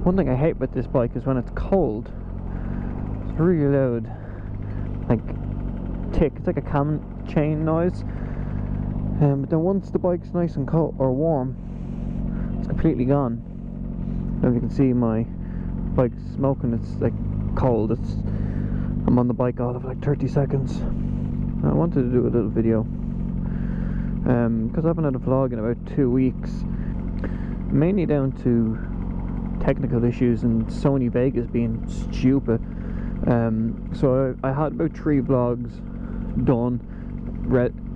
One thing I hate about this bike is when it's cold, it's really loud, like tick. It's like a cam chain noise. But then once the bike's nice and cold or warm, it's completely gone. Now you can see my bike's smoking. It's like cold. I'm on the bike all of like 30 seconds. I wanted to do a little video because I haven't had a vlog in about 2 weeks, mainly down to technical issues and Sony Vegas being stupid. So I had about 3 vlogs done,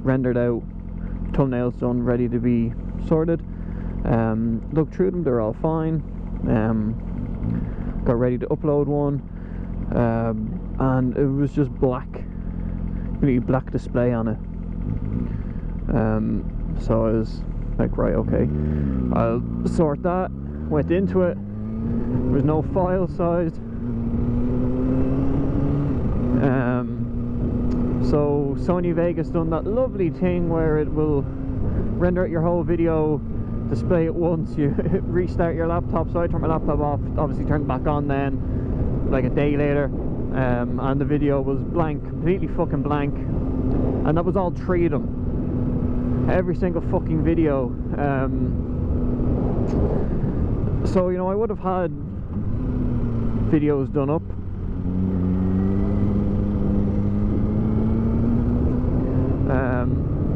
rendered out, thumbnails done, ready to be sorted. Looked through them, they're all fine. Got ready to upload one, and it was just black, really black display on it. So I was like, right, okay, I'll sort that. Went into it, there was no file size. So Sony Vegas done that lovely thing where it will render out your whole video, display it once, you restart your laptop. So I turned my laptop off, obviously turned it back on then, like a day later, and the video was blank, completely fucking blank, and that was all 3 of them, every single fucking video. So, you know, I would have had videos done up.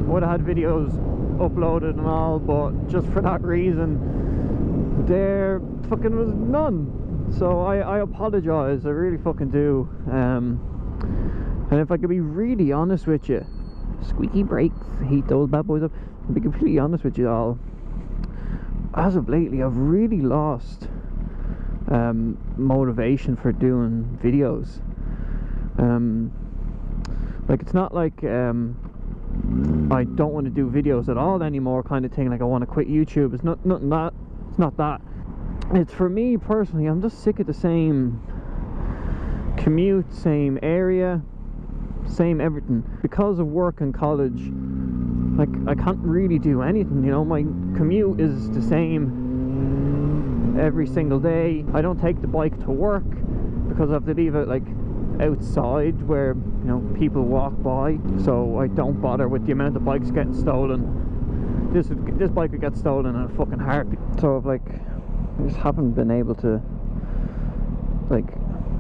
Would have had videos uploaded and all, but just for that reason, there fucking was none. So I apologise, I really fucking do. And if I could be really honest with you, squeaky brakes, heat those bad boys up. To be completely honest with you all, as of lately I've really lost motivation for doing videos. Like, it's not like I don't want to do videos at all anymore kind of thing, like I want to quit YouTube. It's nothing that, it's not that. It's for me personally, I'm just sick of the same commute, same area, same everything. Because of work and college, like, I can't really do anything, you know. My commute is the same every single day. I don't take the bike to work because I have to leave it like outside where, you know, people walk by, so I don't bother with the amount of bikes getting stolen. This bike would get stolen in a fucking heartbeat. So I've like, I just haven't been able to, like,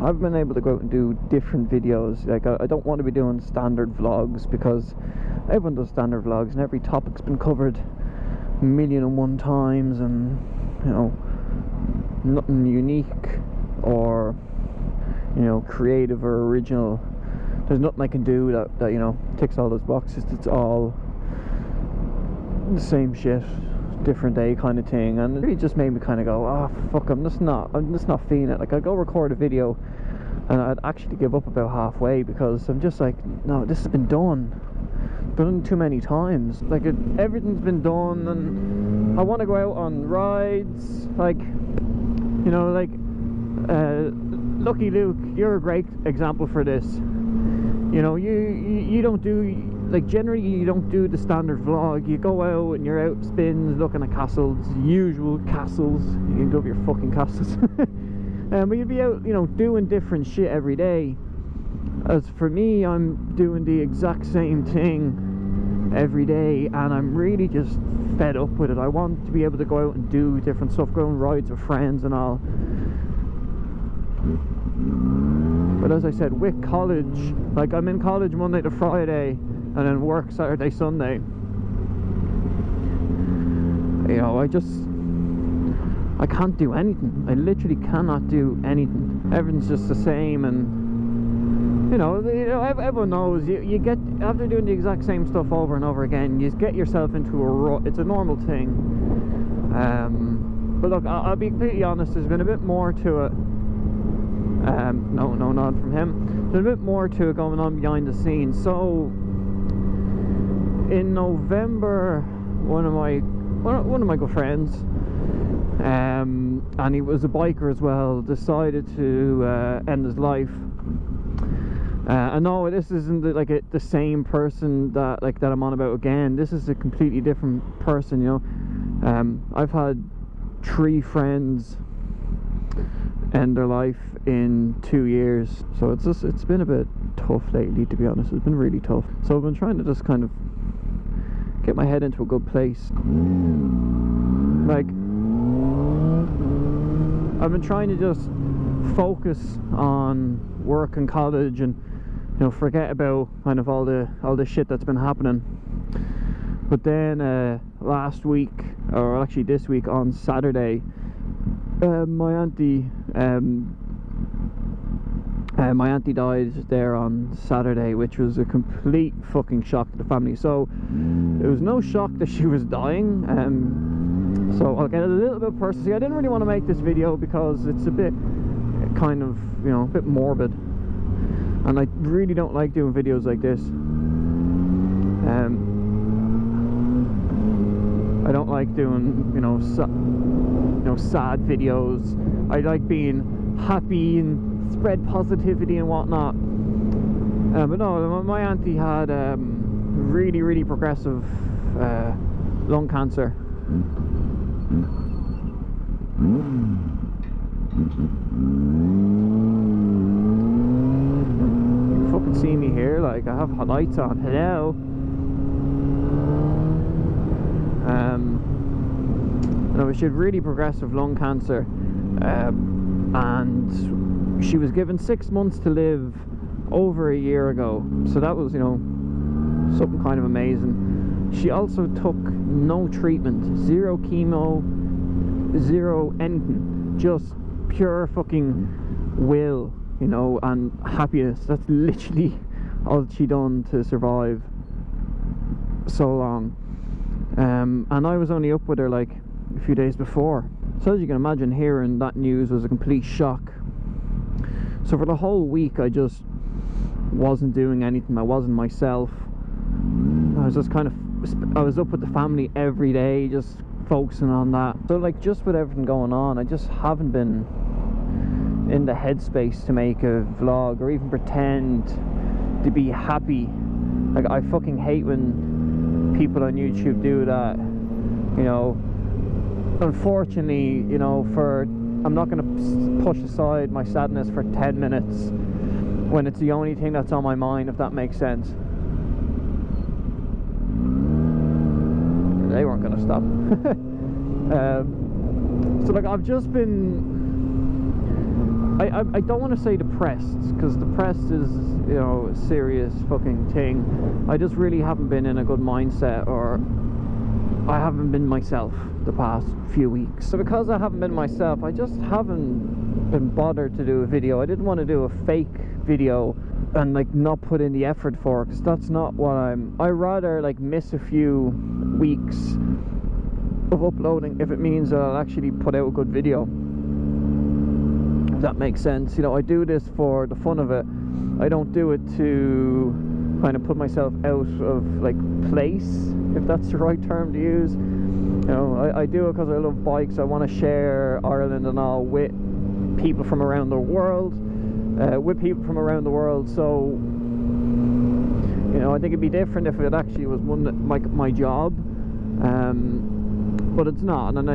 I've been able to go out and do different videos. Like, I don't want to be doing standard vlogs because everyone does standard vlogs and every topic's been covered 1,000,001 times, and, you know, nothing unique or, you know, creative or original. There's nothing I can do that you know, ticks all those boxes. It's all the same shit, different day kind of thing. And it really just made me kind of go, oh fuck, I'm just not feeling it. Like, I'd go record a video and I'd actually give up about halfway because I'm just like, no, this has been done too many times. Like, everything's been done, and I want to go out on rides, like, you know, like Lucky Luke, you're a great example for this. You know, you don't do, like, generally you don't do the standard vlog. You go out and you're out spins, looking at castles, usual castles. You can love your fucking castles. But you'd be out, you know, doing different shit every day. As for me, I'm doing the exact same thing every day, and I'm really just fed up with it. I want to be able to go out and do different stuff, go on rides with friends and all. But as I said, with college, like, I'm in college Monday to Friday and then work Saturday, Sunday. You know, I can't do anything. I literally cannot do anything. Everything's just the same, and you know, everyone knows you get, after doing the exact same stuff over and over again, you get yourself into a rut. It's a normal thing. But look, I'll be completely honest, there's been a bit more to it. No nod from him. There's a bit more to it going on behind the scenes. So in November, one of my good friends, and he was a biker as well, decided to end his life. And no, this isn't the same person that I'm on about again. This is a completely different person, you know. I've had 3 friends end their life in 2 years. So it's been a bit tough lately, to be honest. It's been really tough. So I've been trying to just kind of get my head into a good place. Like, I've been trying to just focus on work and college, and you know, forget about kind of all the shit that's been happening. But then last week, or actually this week on Saturday, my auntie died there on Saturday, which was a complete fucking shock to the family. So it was no shock that she was dying. So I'll get a little bit personal. See, I didn't really want to make this video because it's a bit kind of, you know, a bit morbid, and I really don't like doing videos like this. I don't like doing, you know, sad videos. I like being happy and spread positivity and whatnot. But no, my auntie had really progressive lung cancer. You can fucking see me here, like I have lights on. Hello. No, she had really progressive lung cancer, and she was given 6 months to live over a year ago. So that was, you know, something kind of amazing. She also took no treatment, zero chemo, zero anything, just pure fucking will, you know, and happiness. That's literally all she done to survive so long. And I was only up with her like a few days before, so as you can imagine, hearing that news was a complete shock. So for the whole week I just wasn't doing anything. I wasn't myself. I was just kind of, I was up with the family every day, just focusing on that. So like, just with everything going on, I just haven't been in the headspace to make a vlog or even pretend to be happy. Like, I fucking hate when people on YouTube do that, you know. Unfortunately, you know, I'm not going to push aside my sadness for 10 minutes when it's the only thing that's on my mind, if that makes sense. They weren't going to stop. So like, I've just been, I don't want to say depressed, because depressed is, you know, a serious fucking thing. I just really haven't been in a good mindset, or I haven't been myself the past few weeks. So because I haven't been myself, I just haven't been bothered to do a video. I didn't want to do a fake video and like not put in the effort for it, because that's not what I'd rather like miss a few weeks of uploading if it means that I'll actually put out a good video, if that makes sense. You know, I do this for the fun of it. I don't do it to kind of put myself out of like place, if that's the right term to use. You know, I do it because I love bikes. I want to share Ireland and all with people from around the world, So, you know, I think it'd be different if it actually was my job, but it's not, and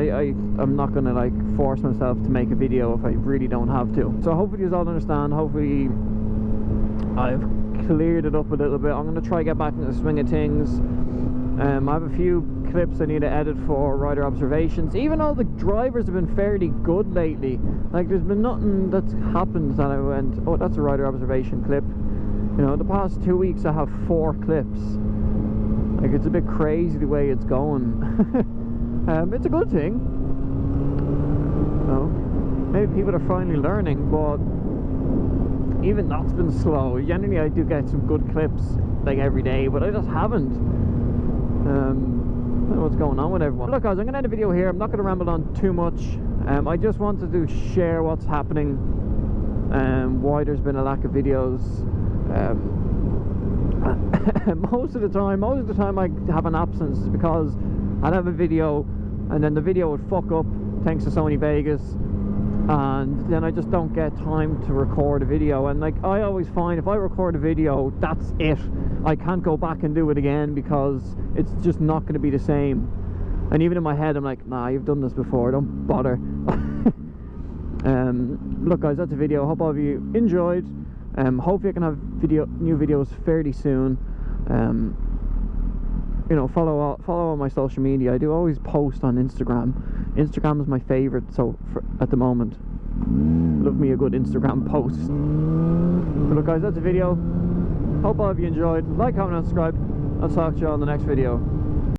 I'm not gonna like force myself to make a video if I really don't have to. So hopefully you all understand. Hopefully I've cleared it up a little bit. I'm gonna try to get back into the swing of things. I have a few clips I need to edit for rider observations. Even all the drivers have been fairly good lately. Like, there's been nothing that's happened that I went, oh, that's a rider observation clip. You know, the past 2 weeks I have 4 clips. Like, it's a bit crazy the way it's going. It's a good thing. You know, maybe people are finally learning, but even that's been slow. Generally I do get some good clips like every day, but I just haven't. I don't know what's going on with everyone. Look guys, I'm going to end the video here. I'm not going to ramble on too much. I just wanted to share what's happening, why there's been a lack of videos. Most of the time I have an absence because I'd have a video and then the video would fuck up thanks to Sony Vegas, and then I just don't get time to record a video. And like, I always find if I record a video, that's it. I can't go back and do it again because it's just not going to be the same. And even in my head I'm like, nah, you've done this before, don't bother. Look guys, that's a video. Hope all of you enjoyed. Hopefully I can have new videos fairly soon. You know, follow all my social media. I do always post on Instagram. Instagram is my favorite, so at the moment, love me a good Instagram post. But look guys, that's a video. Hope all of you enjoyed. Like, comment and subscribe. I'll talk to you on the next video.